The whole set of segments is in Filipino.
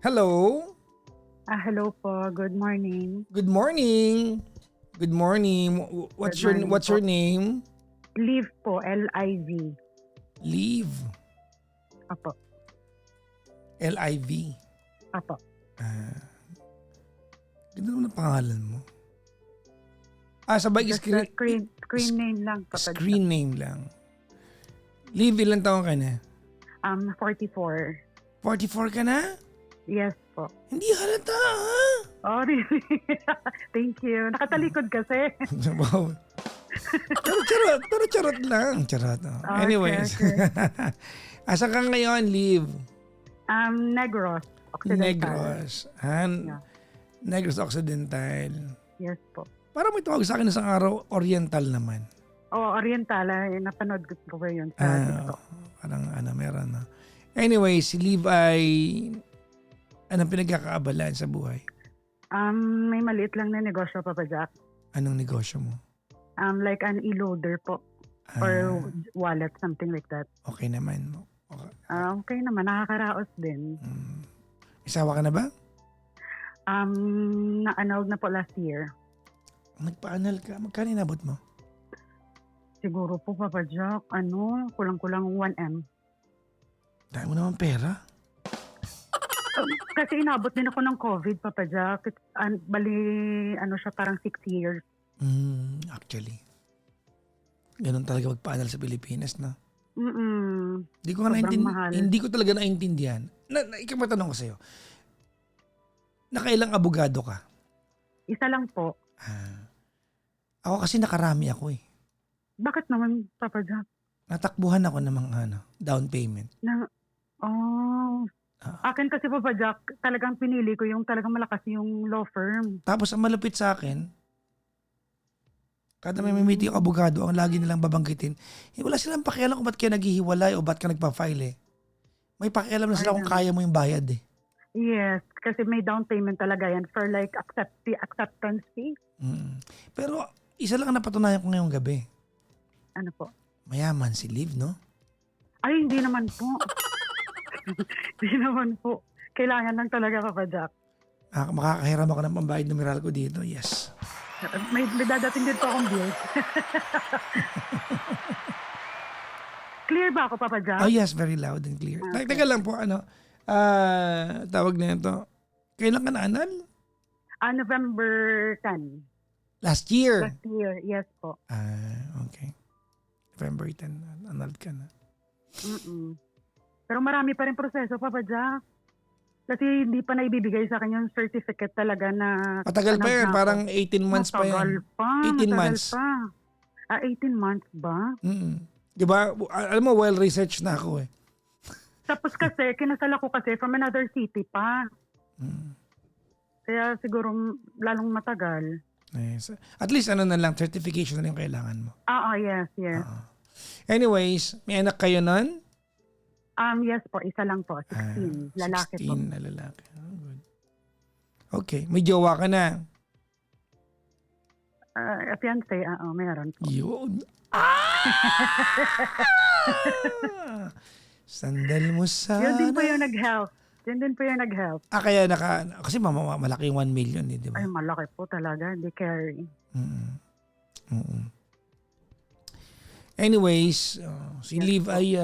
Hello? Hello po. Good morning. Good morning. Good morning. What's Good morning your po. name? Liv po, L-I-V. Liv. Apo. L-I-V. Apo. Ganda naman ang pangalan mo. Sabay Just a screen name lang, Papa Jack. screen name lang. Liv, ilang taon ka na? 44. 44 ka na? Yes po. Hindi halata, ha? Oh, really? Thank you. Nakatalikod kasi. Wow. Pero charot lang. Charot. Oh. Okay, Anyways. okay. Asa ka ngayon, Liv? Negros. Occidental. Negros. Yeah. Negros Occidental. Yes po. Parang may tawag sa akin isang araw, Oriental naman. Oh, Oriental. Napanood ko po yun sa TikTok. Parang meron na. Anyway, si Liv ay anong pinagkakaabalaan sa buhay? May maliit lang na negosyo, Papa Jack. Anong negosyo mo? Like an e-loader po. Or wallet, something like that. Okay naman mo. Okay. Okay naman. Nakakaraos din. Isawa ka na ba? Na-annulled na po last year. Nagpa-anal ka. Magkano inabot mo? Siguro po, Papa Jack, kulang-kulang 1M. Dahil mo naman pera. Kasi inabot din ako ng COVID, Papa Jack. Bali, siya parang 6 years. Actually. Ganun talaga magpa-anal sa Pilipinas, no? Hindi ko mahal. Hindi ko talaga naintindihan. Ikaw matanong ko sa'yo. Nakailang abogado ka? Isa lang po. Ako kasi nakarami ako eh. Bakit naman, Papa Jack? Natakbuhan ako ng mga down payment. Akin kasi, Papa Jack, talagang pinili ko yung talagang malakas yung law firm. Tapos ang malupit sa akin, kada may meeting yung abogado, ang lagi nilang babanggitin, wala silang pakialam kung ba't kayo naghihiwalay o ba't ka nagpa-file eh. May pakialam na sila kung kaya mo yung bayad eh. Yes, kasi may down payment talaga yan for like acceptance fee. Pero isa lang ang napatunayan ko ngayong gabi. Ano po? Mayaman si Liv, no? Ay, hindi naman po. Hindi naman po. Kailangan lang talaga, Papa Jack. Makakahiram ako ng pambayad numeral ko dito, yes. May dadating din po akong bill. Clear ba ako, Papa Jack? Oh yes, very loud and clear. Okay. Teka lang po, tawag na ito. Kailan ka na-anal? November 10. Last year? Last year, yes po. Okay. November 10, annulled ka na. Pero marami pa rin proseso, Papa Jack. Kasi hindi pa naibibigay sa akin yung certificate talaga na... Matagal pa yan, parang 18 months pa yan. 18 months. Pa. 18 months ba? Diba? Alam mo, well-researched na ako eh. Tapos kasi, kinasal ako kasi from another city pa. Kaya siguro lalong matagal. Yes. At least na lang, certification na lang yung kailangan mo. Yes. Anyways, may anak kayo nun? Yes po, isa lang po. 16. Lalaki 16 po. na lalaki. Good. Okay. May jowa ka na? Fiancé, meron po. Yun. Sandal mo sana. Yun din po yung nag-help. Kaya kasi malaki yung 1 million eh, di ba? Ay, malaki po talaga. Hindi carry. Anyways, si Liv ay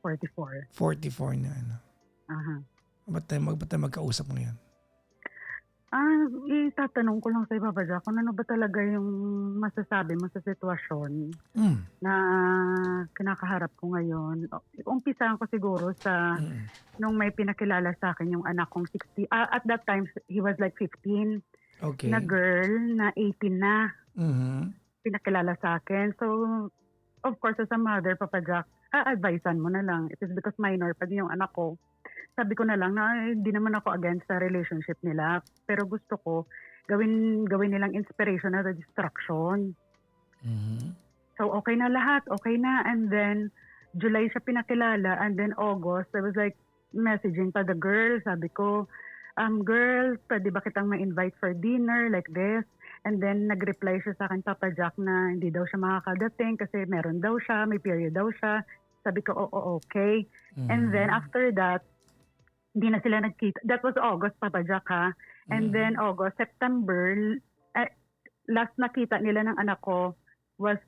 44. 44 na. Ba't tayo magkausap ngayon? Itatanong ko lang sa Papa Jack kung ano ba talaga yung masasabi mo sa sitwasyon na kinakaharap ko ngayon. Umpisahan ko siguro sa nung may pinakilala sa akin yung anak kong 60. At that time, he was like 15. Okay. Na girl na 18 na. Pinakilala sa akin. So, of course, as a mother, Papa Jack, advisean mo na lang. It is because minor pa din yung anak ko. Sabi ko na lang na hindi naman ako against sa relationship nila. Pero gusto ko gawin nilang inspiration na distraction. So, okay na lahat. Okay na. And then, July siya pinakilala. And then, August, I was like messaging pa the girl. Sabi ko, girl, pwede ba kitang ma-invite for dinner like this? And then, nag-reply siya sa akin, Papa Jack, na hindi daw siya makakadating kasi meron daw siya, may period daw siya. Sabi ko, oo, okay. And then, after that, hindi na sila nagkita. That was August, Papa Jack, ha? And then August, September, last nakita nila ng anak ko was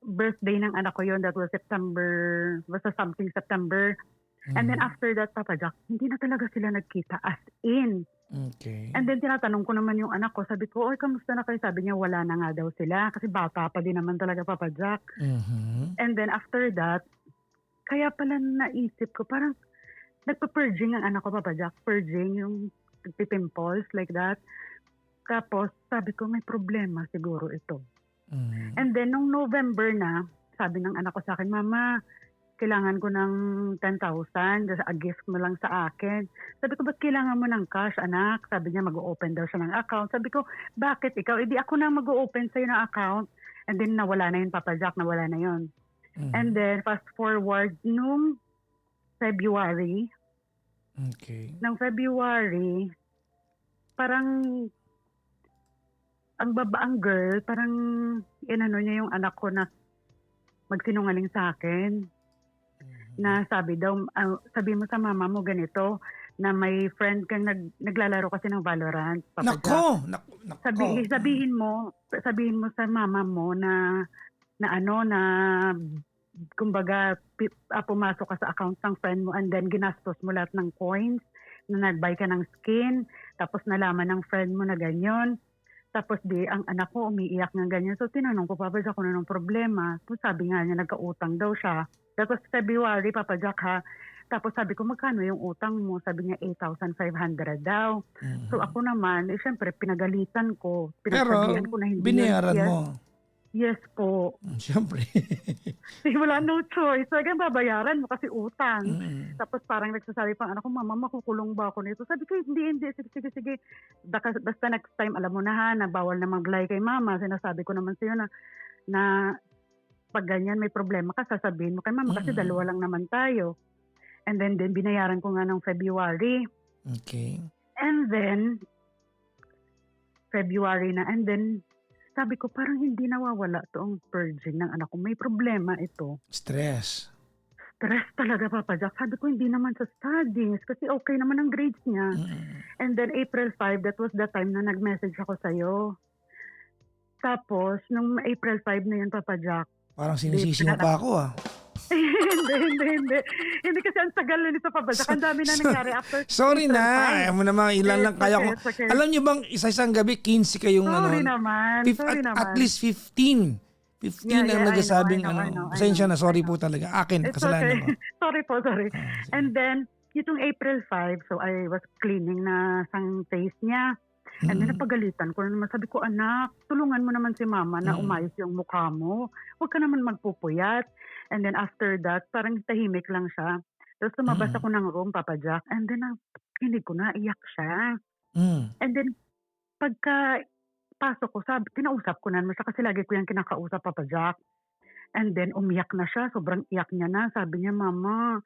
birthday ng anak ko yon. That was September, basta something September. And then after that, Papa Jack, hindi na talaga sila nagkita as in. Okay. And then tinatanong ko naman yung anak ko, sabi ko, oy, kamusta na kayo? Sabi niya, wala na nga daw sila kasi bata pa din naman talaga, Papa Jack. And then after that, kaya pala naisip ko, parang nagpa-purging ang anak ko, Papa Jack. Purging, yung pimples, like that. Tapos, sabi ko, may problema siguro ito. And then, nung November na, sabi ng anak ko sa akin, Mama, kailangan ko ng 10,000, a gift mo lang sa akin. Sabi ko, ba't kailangan mo ng cash, anak? Sabi niya, mag-o-open daw siya ng account. Sabi ko, bakit ikaw? Hindi ako na mag-o-open sa'yo ng account. And then, nawala na yun, Papa Jack, nawala na yun. And then, fast forward, nung February, ng February, parang ang girl, parang inano niya yung anak ko na magsinungaling sa akin. Na sabi daw, sabi mo sa mama mo ganito, na may friend kang naglalaro kasi ng Valorant. Nako! Sabihin mo sa mama mo na kumbaga, pumasok ka sa account ng friend mo and then ginastos mo lahat ng coins, na nag-buy ka ng skin, tapos nalaman ng friend mo na ganyan. Tapos ang anak ko umiiyak ng ganyan. So tinanong ko, Papa Jack, kung anong problema. So sabi nga niya, nagka-utang daw siya. Tapos February, Papa Jack, ha. Tapos sabi ko, magkano yung utang mo? Sabi niya, 8,500 daw. So ako naman, syempre, pinagalitan ko. Pero, ko na hindi binayaran mo. Yes po. Siyempre. Wala no choice. So, babayaran mo kasi utang. Tapos parang nagsasabi pang anak ko, Mama, makukulong ba ako nito? Sabi ko, hindi. Sige. Basta next time, alam mo na ha, na bawal na mag-lie kay Mama. Sinasabi ko naman sa'yo na pag ganyan may problema ka, sasabihin mo kay Mama kasi dalawa lang naman tayo. And then binayaran ko nga ng February. Okay. And then, February na. And then, sabi ko, parang hindi nawawala to ang purging ng anak ko. May problema ito. Stress talaga, Papa Jack. Sabi ko, hindi naman sa studies kasi okay naman ang grades niya. And then April 5, that was the time na nag-message ako sa'yo. Tapos, nung April 5 na yun, Papa Jack. Parang sinisisi mo pa ako, ah. Hindi. Hindi kasi ang tagal na nito, Papa Jack. Ang dami na nangyari after. Sorry na. Ayaw mo naman, ilan lang kaya ko. Okay. Alam niyo bang isa-isang gabi, 15 kayong Sorry naman. At least 15. 15 ang nagsasabing I know. Pasensya na, sorry po talaga. Akin, kasalanan ko. Sorry. And then, itong April 5, so I was cleaning na sang face niya. And then napagalitan ko naman. Sabi ko, anak, tulungan mo naman si Mama na umayos yung mukha mo. Huwag ka naman magpupuyat. And then after that, parang tahimik lang siya. Tapos tumabas ako ng room, Papa Jack. And then kinig ko na, iyak siya. And then pagka pasok ko, kinausap ko na naman siya kasi lagi ko yung kinakausap, Papa Jack. And then umiyak na siya, sobrang iyak niya na. Sabi niya, Mama,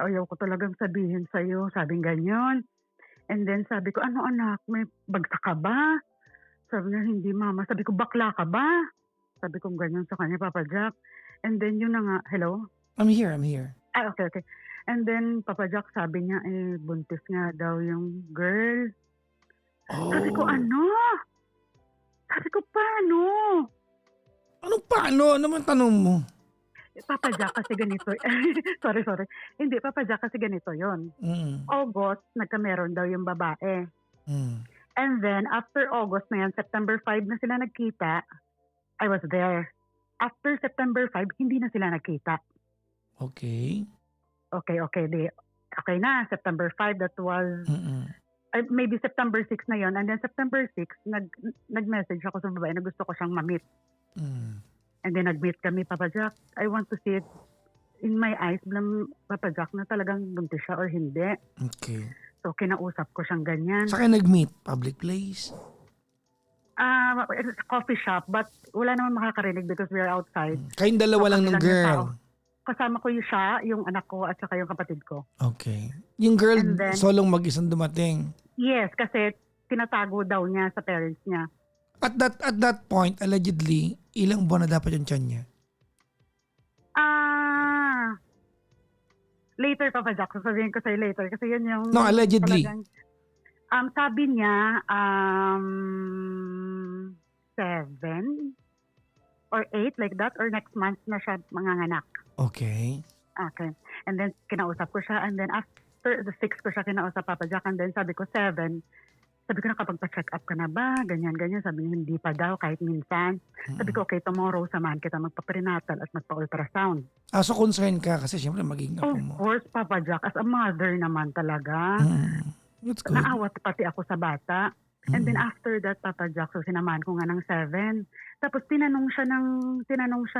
ayaw ko talagang sabihin sa'yo. Sabing ganyan. And then sabi ko, ano anak, may bagsak ka ba? Sabi niya, hindi Mama. Sabi ko, bakla ka ba? Sabi ko ganyan sa kanya, Papa Jack. And then yun na nga, hello? I'm here. Okay. And then Papa Jack sabi niya, buntis nga daw yung girl. Sabi ko, ano? Sabi ko, paano? Anong paano? Ano man tanong mo? Papa Jack kasi ganito. sorry. Hindi, Papa Jack kasi ganito yon. August, nagkameron daw yung babae. And then, after August na yan, September 5 na sila nagkita, I was there. After September 5, hindi na sila nagkita. Okay. Okay na, September 5, that was, maybe September 6 na yon. And then September 6, nag-message ako sa babae na gusto ko siyang ma-meet. And then nag-meet kami, Papa Jack. I want to see it in my eyes, Papa Jack, na talagang buntis siya or hindi. Okay. So, kinausap ko siyang ganyan. Saan kayo nag-meet? Public place? Coffee shop, but wala naman makakarinig because we are outside. Kayong dalawa lang ng girl? Kasama ko yung anak ko at saka yung kapatid ko. Okay. Yung girl, then, solong mag-isang dumating? Yes, kasi tinatago daw niya sa parents niya. At that point, allegedly, ilang buwan na dapat yung tiyan niya? Later, Papa Jack, sasabihin ko sa'yo later. Kasi yun yung No, allegedly. talagang, sabi niya, 7 or 8, like that, or next month na siya manganganak. Okay. Okay. And then, kinausap ko siya. And then, after the 6 ko siya kinausap, Papa Jack. And then, sabi ko, 7. Sabi ko, nakapagpa-check up ka na ba? Ganyan, ganyan. Sabi niya, hindi pa daw, kahit minsan. Sabi ko, okay, tomorrow, samahan kita magpa-prenatal at magpa-ultrasound. So concern ka kasi syempre magiging Of ako mo. course, Papa Jack, as a mother naman talaga. That's good. Naawat pati ako sa bata. And then after that, Papa Jack, so sinamahan ko nga ng 7. Tapos tinanong siya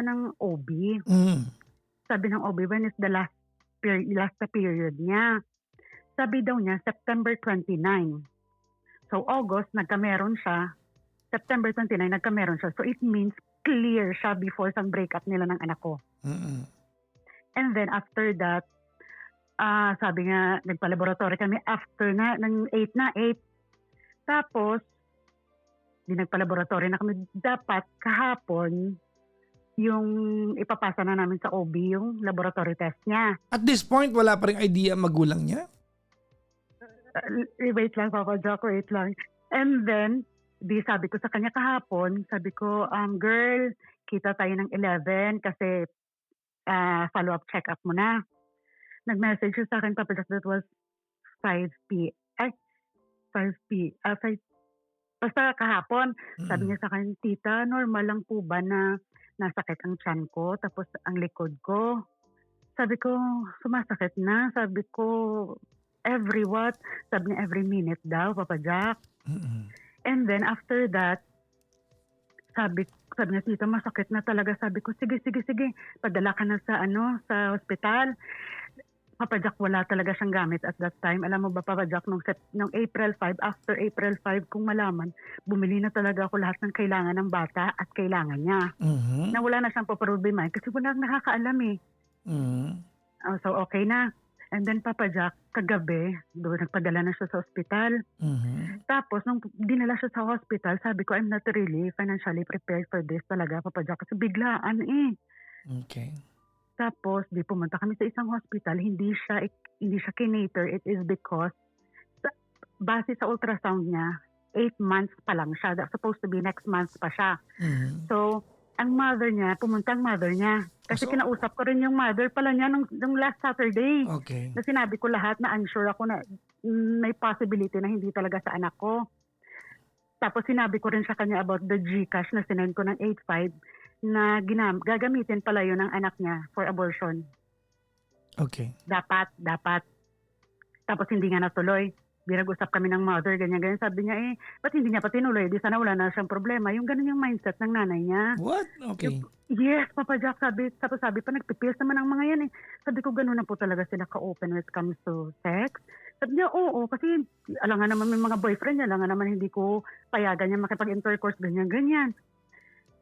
ng OB. Sabi ng OB, when is the last period niya? Sabi daw niya, September 29. So August, nagkameron siya. September 29, nagkameron siya. So it means clear siya before sa breakup nila ng anak ko. And then after that, sabi nga, nagpa-laboratory kami after na, ng 8. Tapos, di nagpa-laboratory na kami. Dapat kahapon, yung ipapasa na namin sa OB, yung laboratory test niya. At this point, wala pa rin idea ang magulang niya? Wait lang, Papa Jack, wait lang. And then, di sabi ko sa kanya kahapon, sabi ko, girl, kita tayo ng 11 kasi follow-up check-up mo na. Nag-message siya sa akin, Papa Jack, that was 5 basta kahapon. Sabi niya sa akin, tita, normal lang po ba na nasakit ang tiyan ko, tapos ang likod ko? Sabi ko, sumasakit na. Sabi ko, every what? Sabi niya, every minute daw, Papa Jack. And then after that, sabi niya, tita, masakit na talaga. Sabi ko, sige, padala ka na sa hospital. Papa Jack, wala talaga siyang gamit at that time. Alam mo ba, Papa Jack, nung April 5, after April 5, kung malaman, bumili na talaga ako lahat ng kailangan ng bata at kailangan niya. Na wala na siyang paparubimahin kasi wala nakakaalam eh. So okay na. And then Papa Jack, kagabi, doon nagpadala na siya sa hospital. Tapos, nung dinala siya sa hospital, sabi ko, I'm not really financially prepared for this talaga, Papa Jack. Kasi biglaan eh. Okay. Tapos, di pumunta kami sa isang hospital, hindi siya kinater. It is because, base sa ultrasound niya, 8 months pa lang siya. That's supposed to be next month pa siya. So, ang mother niya, pumunta ang mother niya. Kasi kinausap ko rin yung mother pala niya nung last Saturday. Okay. Na sinabi ko lahat na unsure ako na may possibility na hindi talaga sa anak ko. Tapos sinabi ko rin sa kanya about the GCash na sinend ko ng 8.5 na gagamitin pala yun ng anak niya for abortion. Okay. Dapat. Tapos hindi nga natuloy. Binag-usap kami ng mother, ganyan. Sabi niya, ba't hindi niya pa tinuloy? Di sana wala na siyang problema. Yung ganun yung mindset ng nanay niya. What? Okay. Yes, Papa Jack, sabi pa, nagpipils naman ang mga yan eh. Sabi ko, ganun na po talaga sila ka-open when it comes to sex. Sabi niya, oo, kasi alam nga naman may mga boyfriend niya, alam nga naman hindi ko payagan niya makipag-intercourse, ganyan.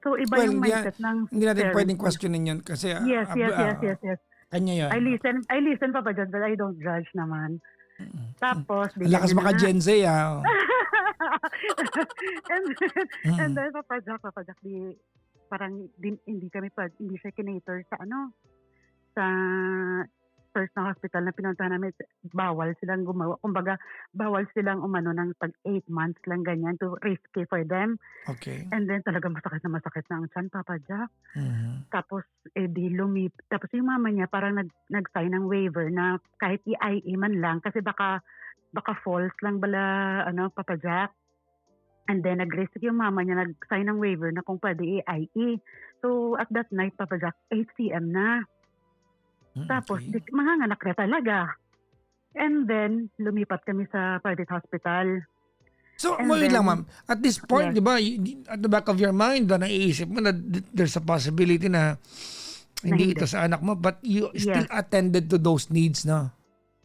So, iba yung mindset ng hindi natin parents. pwedeng questionin yun kasi Yes. kanya yun. I listen, Papa Jack, but I don't judge naman. Tapos, Lakas maka Gen Z and then Papa Jack, parang hindi siya kinater sa sa first na hospital na pinuntahan namin. Bawal silang gumawa. Kumbaga, bawal silang ng pag 8 months lang ganyan to risky for them. Okay. And then talagang masakit na ang tiyan, Papa Jack. Tapos, tapos yung mama niya parang nag-sign ng waiver na kahit i-IE man lang kasi baka false lang bala, Papa Jack. And then nag-risk yung mama niya, nag-sign ng waiver na kung pwede i-IE. So, at that night, Papa Jack, 8 cm na. Tapos, manganganak na talaga. And then, lumipat kami sa private hospital. So, wait lang ma'am. At this point, di ba, at the back of your mind, naiisip mo na there's a possibility na hindi ito sa anak mo, but you still attended to those needs, no?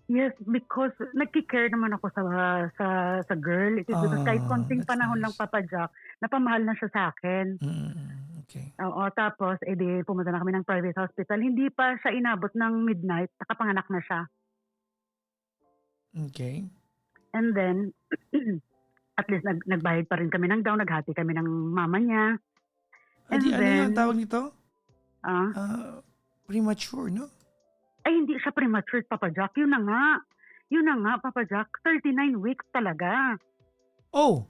Yes, because nagki-care naman ako sa girl. It is because kahit konting panahon lang, Papa Jack, napamahal na siya sa akin. Okay. Oo, tapos, pumunta na kami ng private hospital. Hindi pa siya inabot ng midnight, nakapanganak na siya. Okay. And then, at least nagbayad pa rin kami ng gown, naghati kami ng mama niya. And then, ano yung tawag nito? Ah? Premature, no? Ay, hindi siya siya premature, Papa Jack. Yun na nga, Papa Jack. 39 weeks talaga. Oh,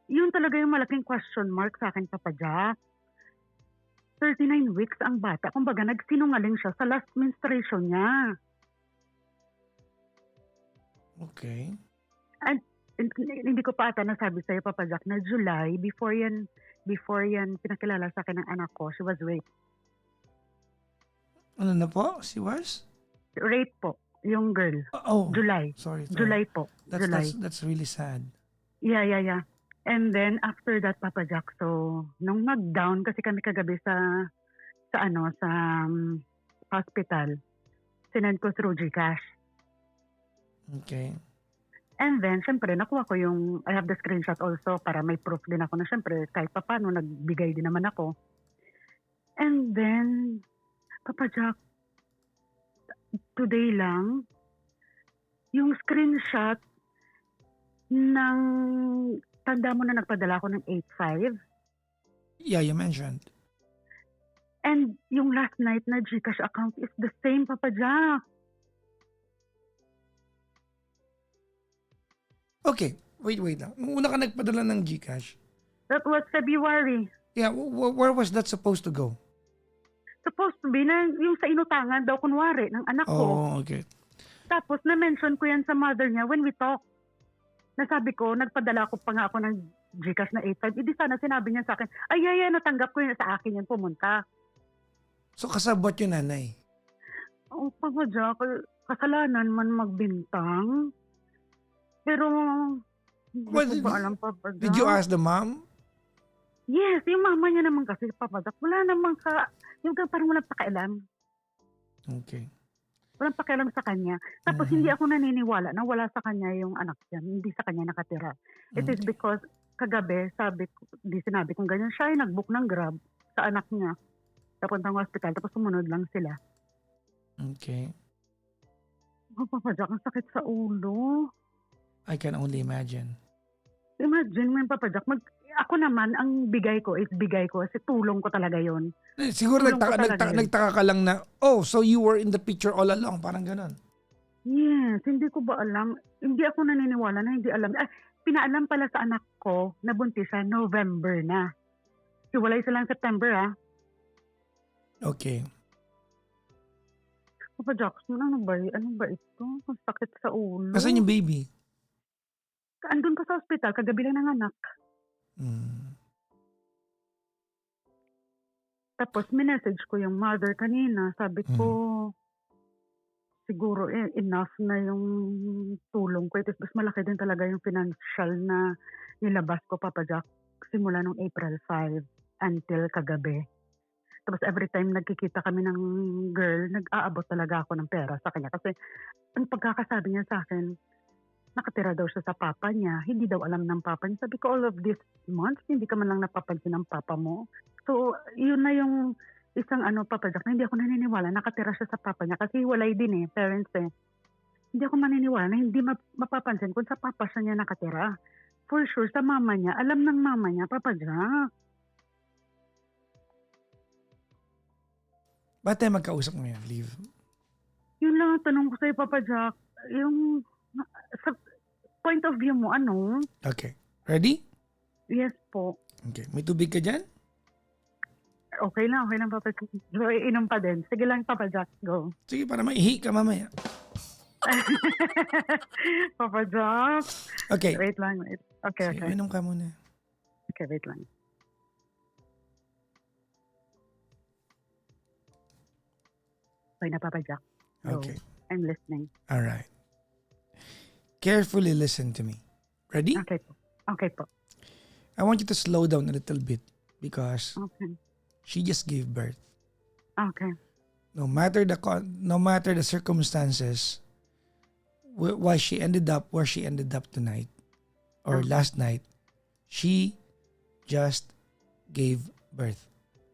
Yun talaga yung malaking question mark sa akin, Papa Jack. 39 weeks ang bata. Kumbaga, nagsinungaling siya sa last menstruation niya. okay. And hindi ko pa ata nasabi sa'yo, Papa Jack, na July, before yan pinakilala sa akin ng anak ko, she was raped. Ano na po? She was? Rape po, yung girl. Oh, July. sorry. July po. That's, July. that's really sad. Yeah. And then after that, Papa Jack, so nung mag-down kasi kami kagabi sa hospital, sinend ko through GCash. Okay. And then, syempre, nakuha ko I have the screenshot also para may proof din ako na syempre, kahit pa paano, nagbigay din naman ako. And then, Papa Jack, today lang, yung screenshot ng tanda mo na nagpadala ko ng 8.5. Yeah, you mentioned. And yung last night na GCash account is the same, Papa Jack. Okay, wait lang. Nung una ka nagpadala ng GCash, That was February. yeah, where was that supposed to go? Supposed to be na yung sa inutangan daw kunwari ng anak ko. Oh, okay. Tapos na-mention ko yan sa mother niya when we talk. Nasabi ko, nagpadala ko pa nga ako ng GCash na 8.5. Hindi sana sinabi niya sa akin, ay, natanggap ko yun sa akin yan pumunta. So kasabot yung nanay? Oh, Papa Jack, kasalanan man magbintang. Pero, hindi ko ba alam, Papa Jack. Did you ask the mom? Yes, yung mama niya naman kasi, Papa Jack, wala namang yung parang walang pakialam. Okay. Walang pakialam sa kanya. Tapos hindi ako naniniwala na wala sa kanya yung anak niya. Hindi sa kanya nakatira. It is because kagabi, sinabi kong ganyan, siya ay nag-book ng Grab sa anak niya. Papuntang hospital, tapos sumunod lang sila. Okay. Oh, Papa Jack, ang sakit sa ulo. I can only imagine. Imagine mo yung Papa Jack, ako naman, ang bigay ko kasi tulong ko talaga yon. Siguro Tulong ko talaga yun. nagtaka ka lang na, oh, so you were in the picture all along, parang ganon. Yes, hindi ko ba alam. Hindi ako naniniwala na hindi alam. Pinaalam pala sa anak ko na buntis siya November na. Hiwalay silang September, Okay. Papa Jackson, ano ba ito? Ang sakit sa ulo. Nasaan yung baby? Andun pa sa ospital, kagabi lang ng anak. Tapos minessage ko yung mother kanina. Sabi ko, siguro enough na yung tulong ko. Tapos malaki din talaga yung financial na nilabas ko, Papa Jack, simula nung April 5 until kagabi. Tapos every time nagkikita kami ng girl, nag-aabot talaga ako ng pera sa kanya. Kasi ang pagkakasabi niya sa akin, nakatira daw siya sa papa niya. Hindi daw alam ng papa niya. Sabi ko, all of these months, hindi ka man lang napapansin ng papa mo. So, yun na yung isang Papa Jack, na hindi ako naniniwala. Nakatira siya sa papa niya. Kasi walay din parents Hindi ako maniniwala na hindi mapapansin kung sa papa siya niya nakatira. For sure, sa mama niya. Alam ng mama niya, Papa Jack. Ba't tayo magkausap ngayon, Liv? Yun lang ang tanong ko sa'yo, Papa Jack. Yung, sa point of view mo, ano? Okay. Ready? Yes po. Okay. May tubig ka dyan? Okay lang, Papa Jack. So, inom pa din. Sige lang, Papa Jack. Go. Sige, para maihi ka mamaya. Papa Jack. Okay. Wait lang. Okay, Sige, okay. inom ka muna. Okay, wait lang. Okay na, Papa Jack. Go. Okay. I'm listening. All right. Carefully listen to me. Ready? Okay po. Okay po. I want you to slow down a little bit because Okay. she just gave birth. Okay. No matter the circumstances, why she ended up where she ended up tonight or last night, she just gave birth.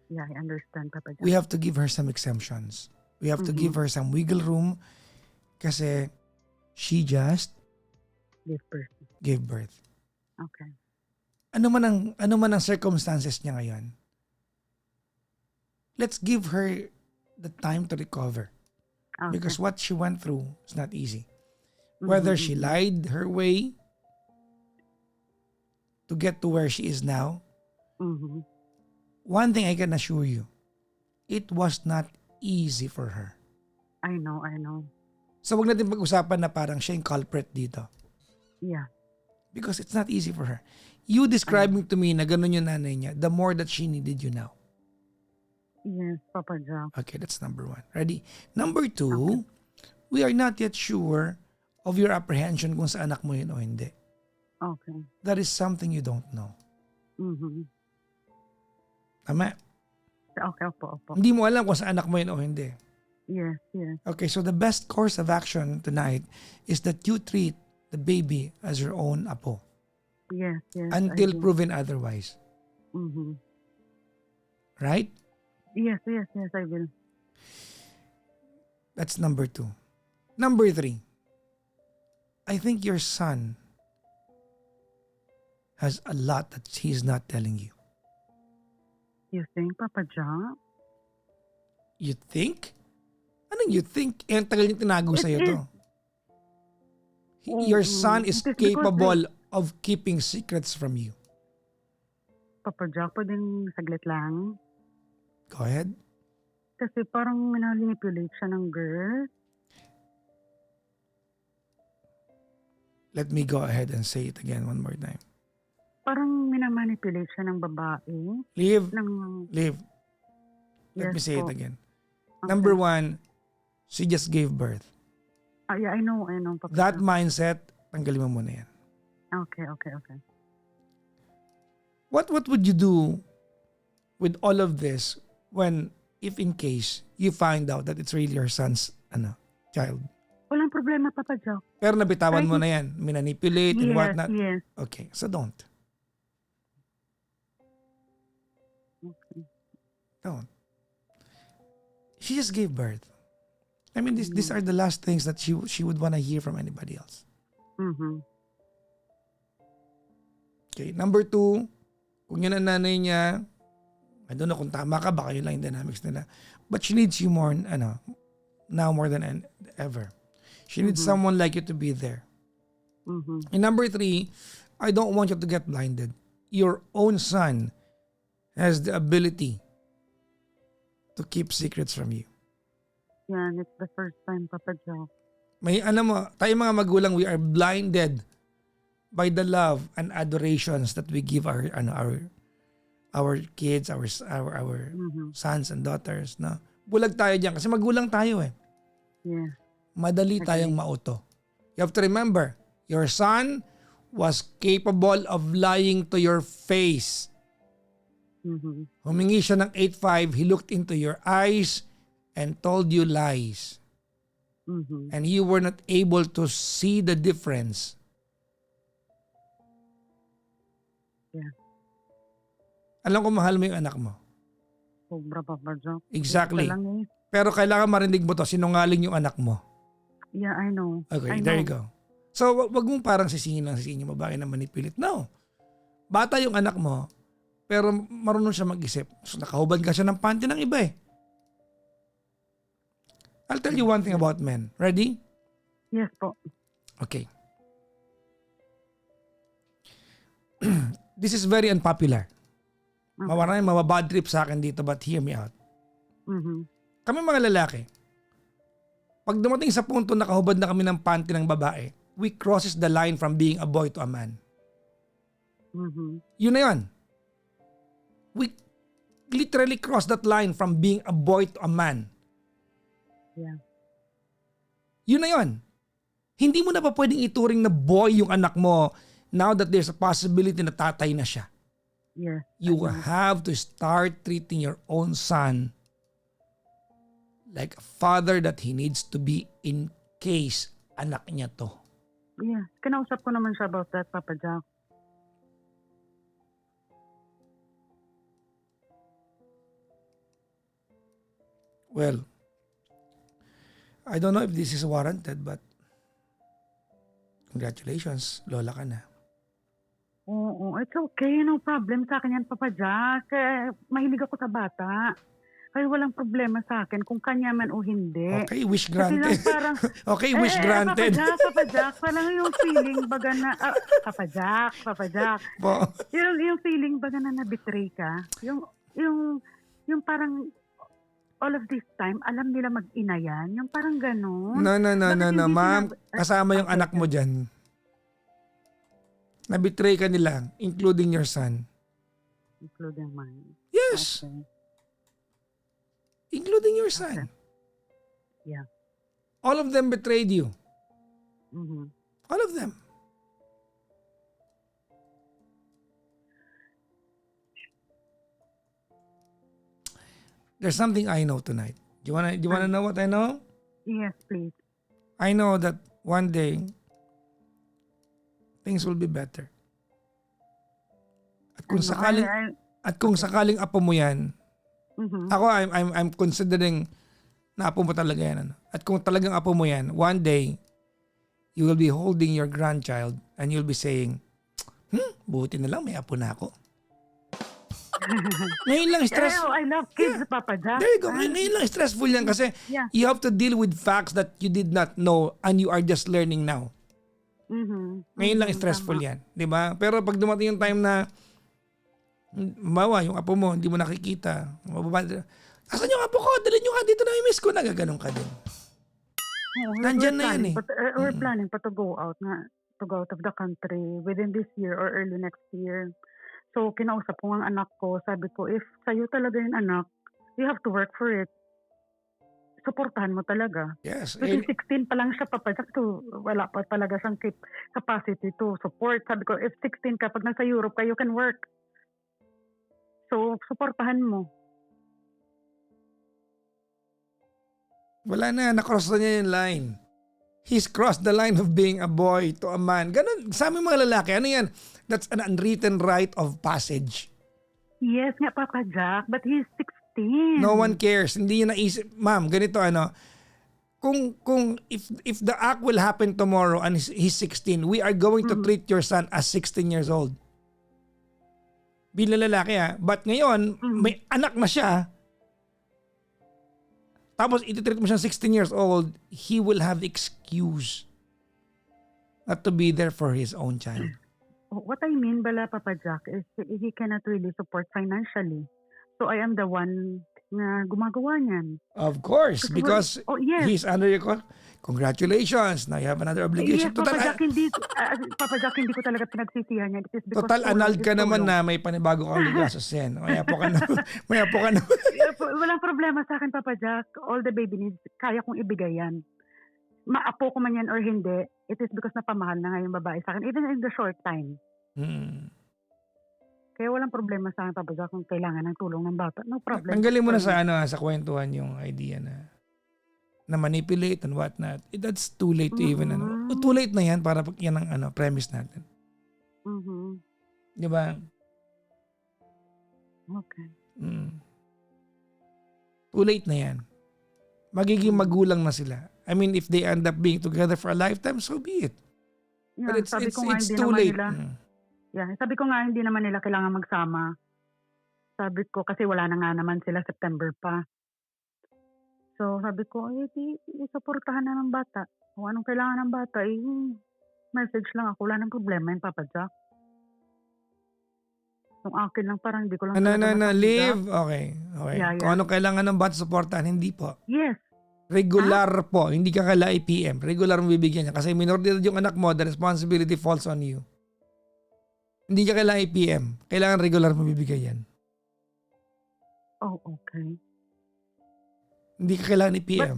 Yeah, I understand, Papa Jack. We have to give her some exemptions. We have to give her some wiggle room kasi she just Give birth. gave birth. Okay. Ano man ang circumstances niya ngayon, let's give her the time to recover. Okay. because what she went through is not easy. Whether she lied her way to get to where she is now, Mhm. one thing I can assure you, it was not easy for her. I know. So wag natin pag-usapan na parang siya yung culprit dito. Yeah. Because it's not easy for her. You describing to me na ganun yung nanay niya, the more that she needed you now. Yes, Papa Jack. Okay, that's number one. Ready? Number two, we are not yet sure of your apprehension kung sa anak mo yun o hindi. Okay. That is something you don't know. Mhm. Tama? Okay, opo. Hindi mo alam kung sa anak mo yun o hindi. Yes. Okay, so the best course of action tonight is that you treat the baby as your own apo Yes. until I do. proven otherwise. Mhm. Right? Yes, I will. That's number two. Number three, I think your son has a lot that he's not telling you. You think, Papa Jack? You think? Anong you think? Eh, ang tagal niya tinago It sa'yo is. to. Your son is It is because capable of keeping secrets from you. Papa Jack, pwedeng saglit lang. Go ahead. Kasi parang manipulate siya ng girl. Let me go ahead and say it again one more time. Parang minamanipulate siya ng babae. Leave. Ng, Let yes me say it po. again. Okay. Number one, she just gave birth. Yeah, I know, Papa That Jack. mindset, tanggalin mo muna yan. Okay. What would you do with all of this when, if in case, you find out that it's really your son's child? Walang problema, Papa Jack. Pero nabitawan Kahit- mo na yan. Manipulate and whatnot. Yes. Okay, so don't. Okay. Don't. She just gave birth. I mean, these are the last things that she would want to hear from anybody else. Mhm. Okay, number two, kung yan ang nanay niya, I don't know kung tama ka, baka yun lang yung dynamics nila. But she needs you more, now more than ever. She needs someone like you to be there. Mhm. And number three, I don't want you to get blinded. Your own son has the ability to keep secrets from you. Yan, it's the first time, Papa Jack. May mo, tayo mga magulang, we are blinded by the love and adorations that we give our kids, our sons and daughters, no? Bulag tayo diyan kasi magulang tayo eh. Yeah. Madali tayong mauto. You have to remember, your son was capable of lying to your face. Mhm. Humingi siya ng 8.5, he looked into your eyes and told you lies. Mhm. And you were not able to see the difference. Yeah. Alam ko mahal mo yung anak mo. Sobra, Papa Jack. Exactly. Isa lang eh. Pero kailangan marinig mo to, sinungaling yung anak mo. Yeah, I know. Okay, I there you know. go. So, wag mong parang sisingin yung babae na manipulate. No. Bata yung anak mo, pero marunong siya mag-isip. So, nakahubad ka siya ng panty ng iba eh. I'll tell you one thing about men. Ready? Yes po. Okay. This is very unpopular. Okay. Mawaran mababad trip sa akin dito, but hear me out. Mhm. Kami mga lalaki, pag dumating sa punto na kahubad na kami ng panty ng babae, we crosses the line from being a boy to a man. Mhm. Yun na yun. We literally cross that line from being a boy to a man. Yeah. Yun na yun. Hindi mo na pa pwedeng ituring na boy yung anak mo now that there's a possibility na tatay na siya. Yes. You have to start treating your own son like a father that he needs to be in case anak niya to. Yeah. Kinausap ko naman siya about that, Papa Jack. Well, I don't know if this is warranted, but congratulations, lola ka na. Oo, it's okay. No problem sa akin yan, Papa Jack. Mahilig ako sa bata. ay walang problema sa akin kung kanya man o hindi. Okay, wish Kasi lang granted. parang, Okay, wish granted. Papa Jack, parang yung feeling baga na, Papa Jack, Po. yung feeling baga na na-betray ka, yung parang, all of this time, alam nila mag-ina yan, yung parang ganun. No, Bakit hindi ma'am. Kasama yung okay, anak mo dyan. Na-betray ka nila, including your son. including mine. Yes, Okay. including your son. Yeah. All of them betrayed you. Mhm. All of them. There's something I know tonight. Do you wanna know what I know? Yes, please. I know that one day things will be better. At kung sakaling sakaling apo mo 'yan, Mhm. ako I'm considering na apo mo talaga 'yan. At kung talagang apo mo 'yan, one day you will be holding your grandchild and you'll be saying, buti na lang may apo na ako. Ngayon lang stress. I love kids, Papa Jack. There you go. Ngayon lang stressful yan kasi Yeah. you have to deal with facts that you did not know and you are just learning now. Mhm. Ngayon lang stressful yan. Di ba? Pero pag dumating yung time na mawa, yung apo mo, hindi mo nakikita. Asan yung apo ko? Dalhin nyo ka dito na miss ko. Nagaganon ka din. Nandyan na yan eh. We're planning pa to go out of the country within this year or early next year. So, kinausap ko ang anak ko. Sabi ko, if sa'yo talaga yung anak, you have to work for it. Suportahan mo talaga. Yes. Kasi 16 pa lang siya, Papa Jack, so wala pa talaga siyang capacity to support. Sabi ko, if 16 ka, pag nasa Europe ka, you can work. So, suportahan mo. Wala na. Nakross na niya yung line. He's crossed the line of being a boy to a man. Ganun. Sa aming mga lalaki, ano yan? That's an unwritten rite of passage. Yes nga, Papa Jack, but he's 16. No one cares. Hindi niya naisip. Ma'am, ganito ano. Kung if the act will happen tomorrow and he's 16, we are going to treat your son as 16 years old. Bilang lalaki ha. But ngayon, may anak na siya. Tapos ititreat mo siyang 16 years old, he will have excuse not to be there for his own child. What I mean, bala, Papa Jack, is he cannot really support financially. So I am the one na gumagawa niyan. Of course, because yes. he's under your congratulations. Now you have another obligation. Yes, Papa Jack, hindi ko talaga pinagsisihan yan. It is because Total annulled ka naman na may panibago kang ligasos yan. Maya po ka na. Walang problema sa akin, Papa Jack. All the baby needs, kaya kong ibigay yan. Maapo ko man yan or hindi, it is because napamahal na nga yung babae sa akin, even in the short time. Kaya walang problema sa akin, Papa Jack, kung kailangan ng tulong ng bata. No problem. Tanggalin mo na sa kwentuhan yung idea na manipulate and what not. That's too late to even too late na yan para yan ang premise natin. Di ba? Okay. Too late na yan. Magiging magulang na sila. I mean, if they end up being together for a lifetime, so be it. Yeah, But sabi ko nga, it's hindi too naman late. nila, sabi ko nga hindi naman nila kailangan magsama. Sabi ko kasi wala na nga naman sila, September pa. So sabi ko, isuportahan na ng bata. Kung anong kailangan ng bata, message lang ako. Wala nang problema yung Papa Jack. Yung akin lang parang hindi ko lang Leave. Okay. Yeah. Kung anong kailangan ng bata suportahan, hindi po. Yes. Regular po. Hindi ka kaila IPM. Regular mo bibigyan niya. Kasi minor de edad yung anak mo, the responsibility falls on you. Hindi ka kaila IPM. Kailangan regular mo bibigyan yan. Oh, okay. Hindi ka kailangan IPM.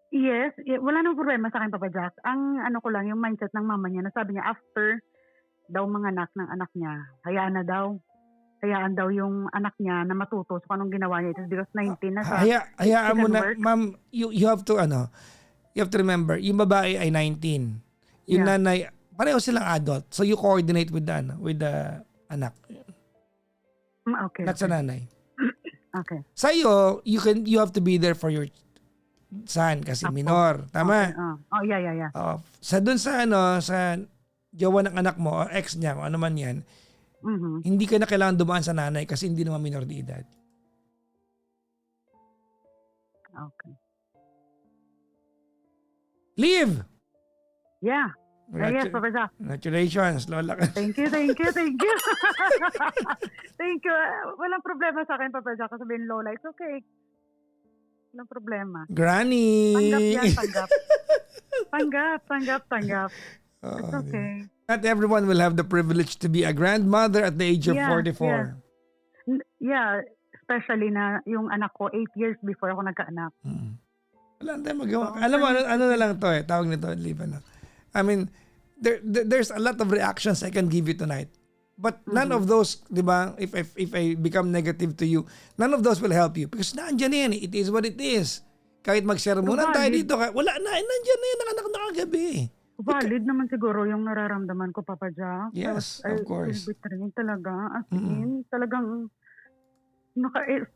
Yes. Wala nang problema sa akin, Papa Jack. Ang ano ko lang, yung mindset ng mama niya, nasabi niya, after daw manganak ng anak niya, hayaan daw yung anak niya na matuto kung anong ginawa niya. It is because 19 na siya. Hayaan mo na, ma'am, you have to remember, yung babae ay 19. Yung nanay, pareho silang adult. So you coordinate with the anak. Okay. Not sa nanay. Okay. Sa'yo, you have to be there for your son kasi minor. Tama? Okay. Yeah. Dun sa jowa ng anak mo o ex niya, kung ano man yan, hindi ka na kailangan dumaan sa nanay kasi hindi naman minor de edad. Okay. Leave! Yeah. Yes, Papa Jack. Congratulations, Lola. Thank you. Thank you. Walang problema sa akin, Papa Jack. Sabihin, Lola, it's okay. Walang problema. Granny! Tanggap yan, tanggap. It's okay. Not everyone will have the privilege to be a grandmother at the age of 44. Yeah, especially na yung anak ko 8 years before ako nagkaanak. Wala tayong magawa. Alam mo, ano na lang to tawag nito, Liv, I mean, there's a lot of reactions I can give you tonight. But none of those, di ba, if I become negative to you, none of those will help you. Because nandiyan yan, it is what it is. Kahit mag-sermonan tayo dito, wala na, nandiyan na yan, nakanak na kagabi. Valid naman siguro yung nararamdaman ko, Papa Jack. Yes, of course. Betraying talaga. As in, talagang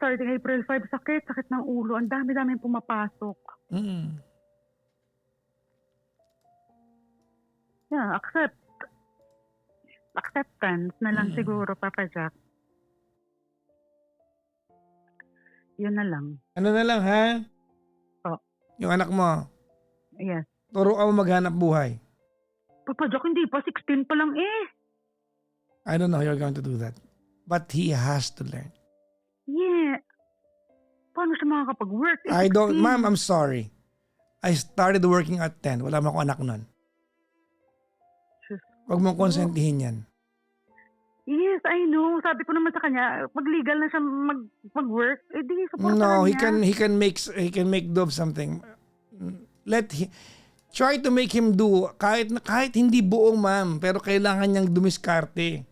starting April 5, sakit ng ulo. Ang dami-daming pumapasok. Yeah, acceptance na lang siguro, Papa Jack. Yun na lang. Ano na lang, ha? Yung anak mo, Yes. turuan mo maghanap buhay. Papa Jack, hindi pa. 16 pa lang eh. I don't know how you're going to do that. But he has to learn. Yeah. Paano siya makakapag-work? I don't, ma'am, I'm sorry. I started working at 10. Wala mo akong anak nun. Huwag mong konsentihin yan. Yes, I know. Sabi ko naman sa kanya, pag legal na siya mag-work, di supportahan No, niya. he can make do of something. Try to make him do kahit hindi buong, ma'am, pero kailangan niyang dumiskarte.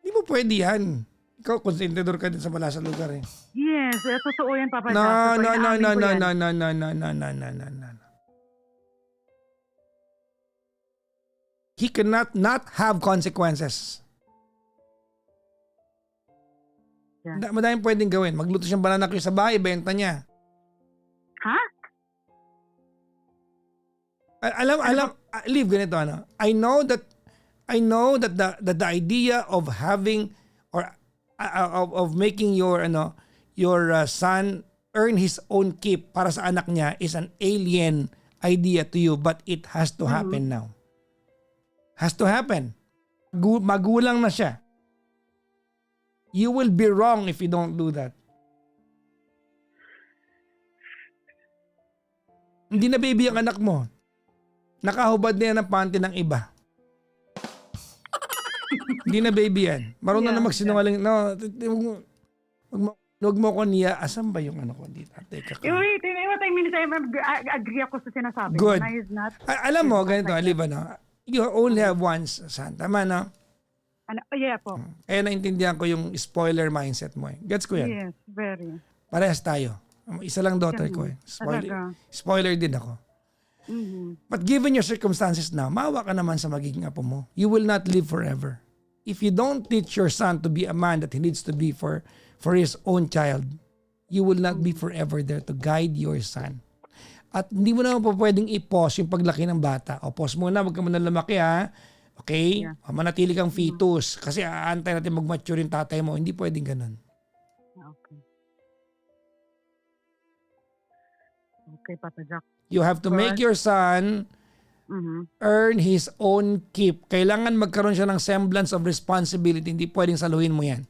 Hindi mo pwede yan. Ikaw, konsentidor ka din sa wala sa lugar eh. Yes, totoo yan, Papa No. Jack. He cannot not have consequences. Yeah. Madaming pwedeng gawin. Magluto siyang banana cue sa bahay, benta niya. Ha? Leave ganito, ano. I know that the idea of having or of making your son earn his own keep para sa anak niya is an alien idea to you, but it has to happen now. Has to happen. Magulang na siya. You will be wrong if you don't do that. Hindi na baby ang anak mo. Nakahubad na yan ang panty ng iba. Hindi na baby yan. Marunong na magsinungaling. No, huwag mo ko niya. Asan ba yung ano ko dito? Teka ka. Wait, what I mean is agree ako sa sinasabi. Good. Is not, Alam mo, ganito, Aliva, no? You only have one son. Tama, no? yeah po. Kaya naintindihan ko yung spoiler mindset mo. Gets ko yan. Yes, very. Parehas tayo. Isa lang daughter ko eh. Spoiler din ako. But given your circumstances now, maawa ka naman sa magiging apo mo. You will not live forever. If you don't teach your son to be a man that he needs to be for his own child, you will not be forever there to guide your son. At hindi mo naman po pwedeng i-pause yung paglaki ng bata. O pause muna, wag ka muna lumaki ha. Okay? Yeah. Manatili kang fetus. Kasi aantay natin mag-mature yung tatay mo. Hindi pwedeng ganun. Okay. Okay, Papa Jack. You have to make your son earn his own keep. Kailangan magkaroon siya ng semblance of responsibility. Hindi pwedeng saluhin mo yan.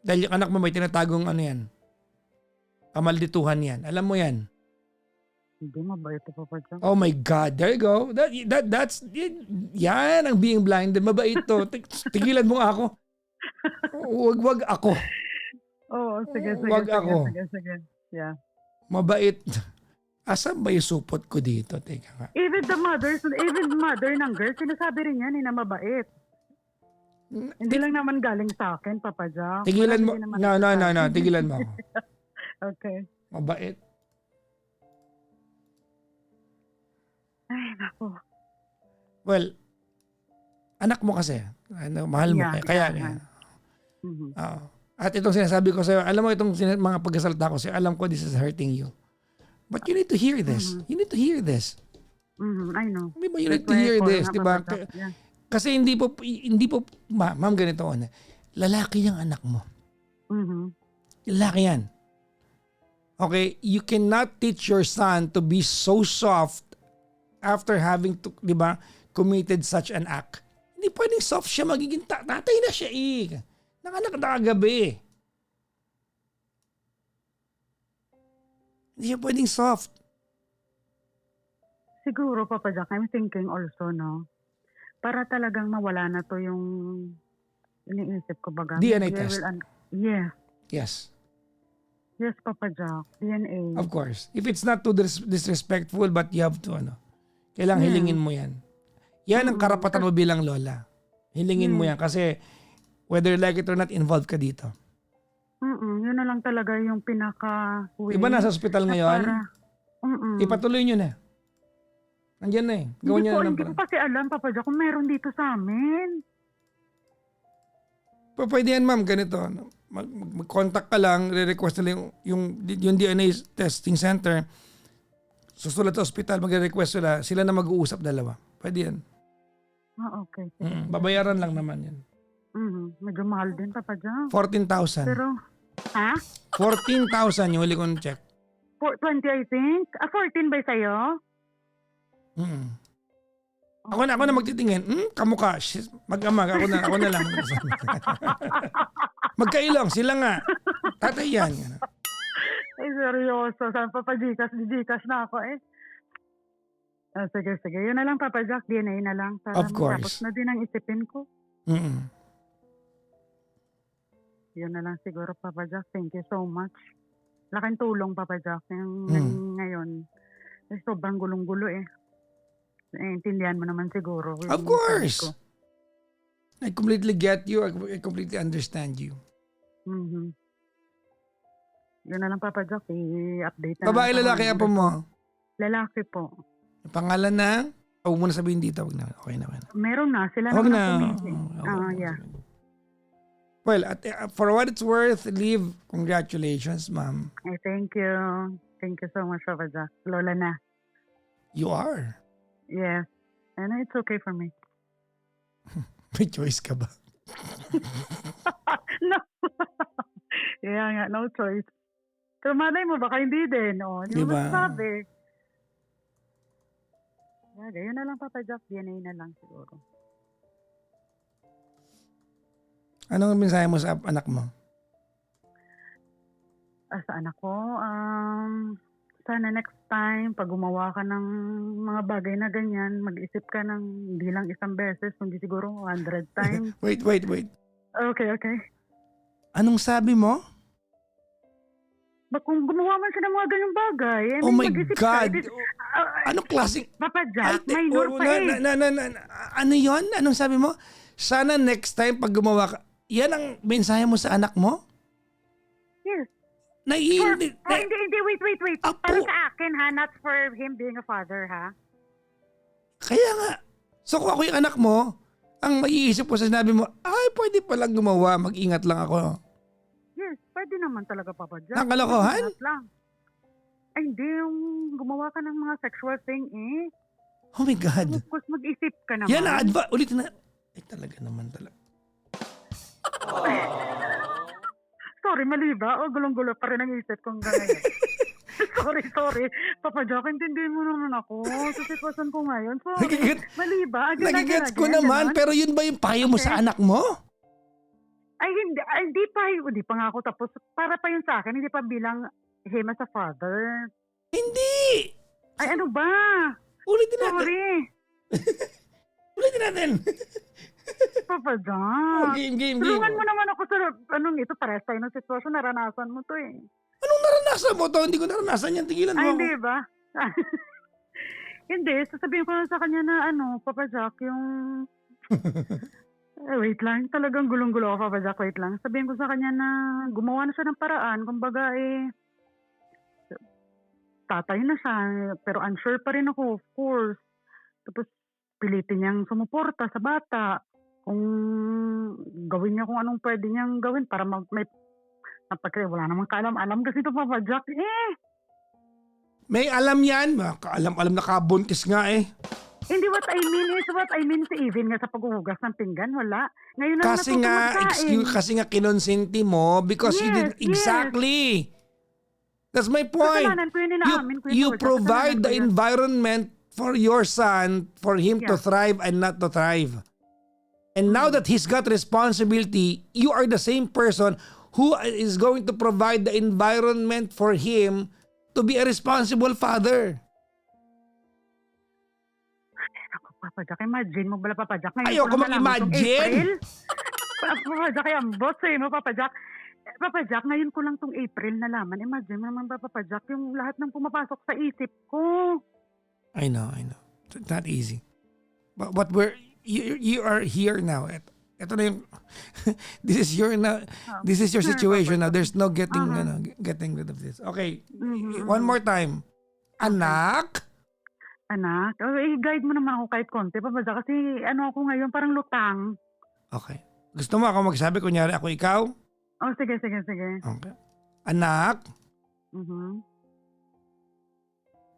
Dahil yung anak mo may tinatagong ano yan. Kamaldituhan yan. Alam mo yan. Hindi, mabait ito, Papa Jack. Oh my God. There you go. That's yan ang being blinded. Mabait to. Tigilan mo ako. Wag ako. Oh, sige. Wag ako. Sige. Yeah. Mabait. Asan ba yung supot ko dito? Teka nga. Even mother ng girl, sinasabi rin yan na mabait. Hindi lang naman galing sa akin, Papa Jack. Tigilan mo. No. Tigilan mo ako. Okay. Mabait. Ay, naku. Well, anak mo kasi. Mahal mo. Kaya. At itong sinasabi ko sa'yo, alam mo itong mga pagkasalita ko sa'yo, alam ko this is hurting you. But you need to hear this. You need to hear this. I know. Di ba? You need to hear this. Di ba? Kasi hindi po, ma'am ganito. lalaki yung anak mo. Mhm. Lalaki yan. Okay, you cannot teach your son to be so soft after having to, di ba, committed such an act. Hindi pwedeng soft siya, magiging tatay na siya eh. Nanganak na kagabi. Hindi siya pwedeng soft. Siguro, Papa Jack, I'm thinking also, no? Para talagang mawala na to yung iniisip ko baga. DNA Maybe I test. Yes. Yes, Yes, Papa Jack. DNA. of course. If it's not too disrespectful, but you have to, kailangan Yeah. hilingin mo yan. Yan ang karapatan mo bilang lola. Hilingin mo yan kasi whether like it or not, involved ka dito. Yun na lang talaga yung pinaka-way. Iba nasa ospital ngayon, ipatuloy nyo na. Nandiyan na eh. Gawin nyo na ng Hindi ko kasi alam, Papa Jack, kung meron dito sa amin. Pwede yan, ma'am, ganito. Mag-contact ka lang, re-request nila yung DNA testing center. Susulat sa ospital, magre-request sila na mag-uusap dalawa. Pwede yan. Okay. Babayaran lang naman yan. Medyo mahal din, Papa Jack. 14,000. Pero, 14,000 yung huli kong check. 20 I think. 14 ba sa'yo? Ako na magtitingin. Kamukha. Mag-amag. Ako na lang. Magkailong. Sila nga. Tatay yan. Ay, seryoso. Saan Papa Gcash na ako eh. Sige. Yun na lang, Papa Jack. DNA na lang. Para Of course. matapos na din ang isipin ko. Yun na lang siguro, Papa Jack. Thank you so much. Laking tulong, Papa Jack. Yung ngayon, sobrang gulong-gulo eh. Intindihan mo naman siguro. Of course. I completely get you. I completely understand you. Yun na lang, Papa Jack. I-update na Babae, lang. lalaki, apo mo? Lalaki po. Pangalan na? Huwag mo na sabihin dito. Wag na. Okay na. Meron na. Sila Huwag naman na. ang pumili. Yeah. Well, for what it's worth, Liv, congratulations, ma'am. Thank you. Thank you so much, Papa Jack. Lola na. You are. Yes. And it's okay for me. May choice ka ba? No. Yeah nga, no choice. Pero malay mo, baka hindi din. Hindi mo Diba? masasabi. Yeah, yun na lang, Papa Jack. DNA na lang siguro. Anong mensahe mo sa anak mo? Sa anak ko, sana next time, pag gumawa ka ng mga bagay na ganyan, mag-isip ka ng hindi lang isang beses, kundi siguro 100 times. Wait. Okay. Anong sabi mo? Kung gumawa man siya ng mga ganyang bagay, Oh my mag-isip God! ka. Anong klaseng... Papa Jack, minor pa eh. Ano yon? Anong sabi mo? Sana next time pag gumawa ka... Yan ang mensahe mo sa anak mo? Yes. Hindi. Wait. Apo. Para sa akin ha, not for him being a father ha. Kaya nga. So kung ako yung anak mo, ang maiisip ko sa sinabi mo, ay pwede palang gumawa, mag-ingat lang ako. Yes, pwede naman talaga, Papa Jack. Ang kalokohan? Ingat lang. Ay, hindi yung gumawa ka ng mga sexual thing eh. Oh my God. Of course, mag-isip ka naman. Yan na, ulitin na. Talaga naman talaga. Sorry, mali ba? O gulong-gulo pa rin ang isip kong gano'n. Sorry. Papa Jack, hindi mo naman ako sa sitwasyon ko ngayon. Sorry, mali ba? Nagigets ko naman, pero yun ba yung payo mo sa anak mo? Ay, hindi pa. Hindi pa nga ako tapos. Para pa yun sa akin, hindi pa bilang him as a father. Hindi! Ay, ano ba? Ulitin natin. Sorry. Ulitin natin. Papa Jack. Game. Tulungan mo naman ako sa ito. Pares tayo ng sitwasyon. Naranasan mo to eh. Anong naranasan mo to? Hindi ko naranasan yan. Tigilan mo Ay, ako. hindi ba? Hindi. Sasabihin ko lang sa kanya na Papa Jack, yung... wait lang. Talagang gulong-gulo ako, Papa Jack. Wait lang. Sabihin ko sa kanya na gumawa na siya ng paraan. Kumbaga tatay na siya. Pero unsure pa rin ako, of course. Tapos pilitin niyang sumuporta sa bata. Kung gawin niya kung anong pwede niyang gawin para may wala namang kaalam-alam kasi ito, Papa Jack. May alam yan. Alam na kabuntis nga eh. Hindi, what I mean si Even nga sa paghuhugas ng pinggan, wala. Ngayon lang Kasi natuto nga, magkain. kasi nga kinonsenti mo because you did Yes, yes. exactly. That's my point. Kasalanan ko yun, inaamin ko yun. You Georgia. provide Kasalanan the ko yun. environment for your son for him to Yeah. thrive and not to thrive. And now that he's got responsibility, you are the same person who is going to provide the environment for him to be a responsible father. Ako, Papa Jack, imagine mo bala, Papa Jack. Ngayon Ayoko ko lang nalaman itong mag-imagine. April. Papa Jack, ay ambot sa'yo mo, Papa Jack. Papa Jack, ngayon ko lang itong April nalaman. Imagine mo naman ba, Papa Jack, yung lahat ng pumapasok sa isip ko. I know. It's not easy. But you are here now. Ito na yung this is your situation now. There's no getting rid of this. Okay. One more time. Anak? Anak, i-guide mo naman ako kahit konti, Papa Jack, kasi ako ngayon parang lutang. Okay. Gusto mo ako magsabi kunyari ako ikaw? Oh, sige. Okay. Anak, Mhm.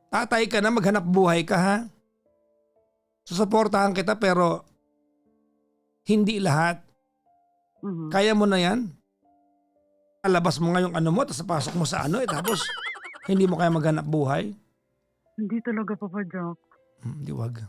tatay ka na, maghanap buhay ka ha? Susuportahan kita pero hindi lahat. Mhm. Kaya mo na yan? Alabas mo nga yung ano mo, tapos pasok mo sa tapos hindi mo kaya maghanap buhay? Hindi talaga, Papa Jack. Di wag.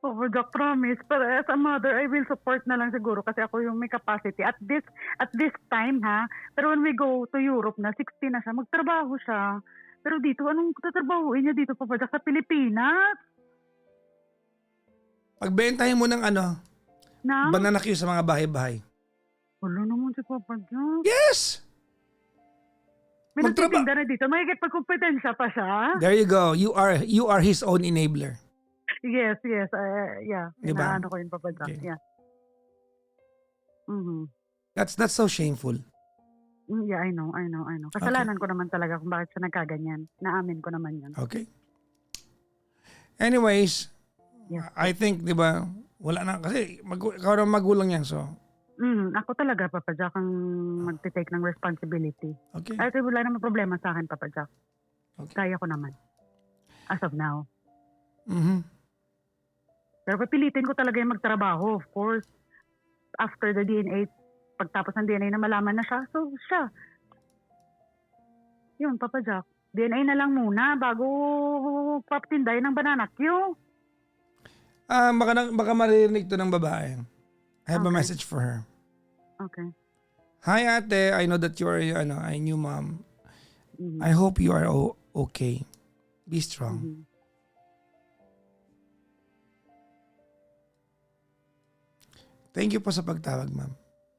Papa Jack, promise. Pero as a mother, I will support na lang siguro kasi ako yung may capacity. At this time, ha? Pero when we go to Europe na, 60 na siya, magtrabaho siya. Pero dito, anong tatrabahuin niya dito, Papa Jack, sa Pilipinas? Pagbentahin mo ng Na? banana queue sa mga bahay-bahay. Wala naman si Papa Jack. Yes! May nagtitinda na dito. May pagkompetensya pa siya. There you go. You are his own enabler. Yes. Yeah. Diba? Inaano ko yun, Papa Jack. Okay. Yeah. Mhm. That's so shameful. Yeah, I know. Kasalanan ko naman talaga kung bakit siya nagkaganyan. Naamin ko naman yun. Okay. Anyways, Yeah. I think, di ba, wala na. Kasi ikaw naman magulang yan. So, Ako talaga, Papa Jack, ang magte-take ng responsibility. okay. At wala naman problema sa akin, Papa Jack. Okay. Kaya ko naman. As of now. Mhm. Pero papilitin ko talaga yung magtrabaho, of course. After the DNA, pagtapos ng DNA na malaman na siya, so siya. Yun, Papa Jack. DNA na lang muna bago papatinday ng banana Q. Baka maririnig to ng babae. I have a Okay. message for her. Okay. Hi ate, I know that you are a new mom. Mhm. I hope you are okay. Be strong. Mhm. Thank you po sa pagtawag, ma'am.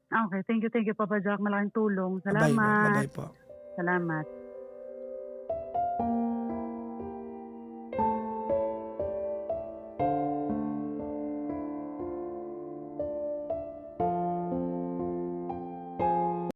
Okay, thank you, Papa Jack. Malaking tulong. Bye-bye. Salamat. Bye-bye po. Salamat.